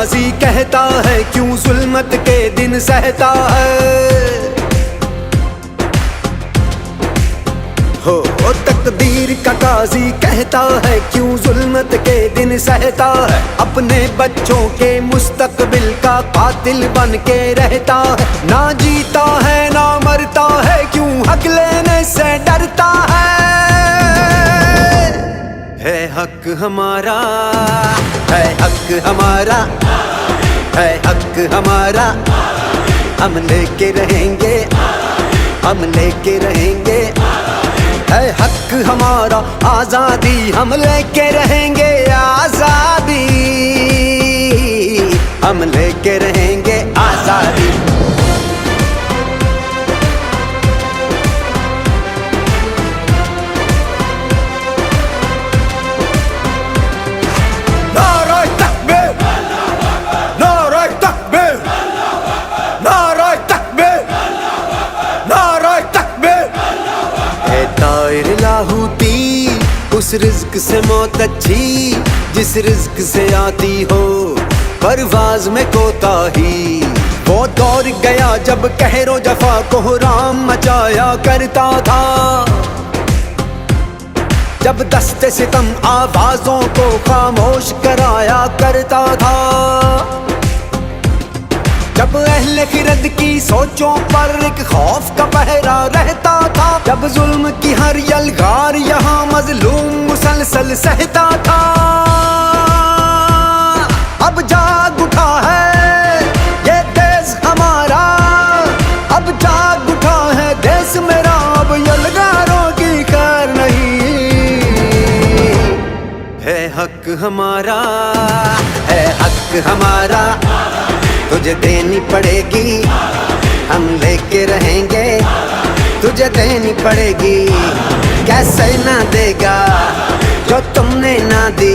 काजी कहता है क्यों जुल्मत के दिन सहता है। हो तकदीर का काजी कहता है क्यों जुल्मत के दिन सहता है। अपने बच्चों के मुस्तकबिल का कातिल बन के रहता है। ना जीता है ना मरता है क्यों हक लेने से डरता है हक हमारा, है हक हमारा, है हक हमारा। हम लेके रहेंगे, हम लेके रहेंगे। है हक हमारा आजादी, हम लेके रहेंगे आजादी। हम लेके रहेंगे आजादी। लाहूती उस रिज्क से मौत अच्छी जिस रिज्क से आती हो परवाज में कोताही। वो दौर गया जब कहरो जफा को राम मचाया करता था। जब दस्ते सितम आवाजों को खामोश कराया करता था। जब अहले खिरद की सोचों पर एक खौफ का पहरा रहता था। जब जुल्म की हर यलगार यहाँ मजलूम मुसलसल सहता था। अब जाग उठा है ये देश हमारा, अब जाग उठा है देश मेरा। अब यलगारों की खैर नहीं, है हक हमारा, है हक हमारा। तुझे देनी पड़ेगी, हम लेके रहेंगे। तुझे देनी पड़ेगी, कैसे ना देगा जो तुमने ना दी।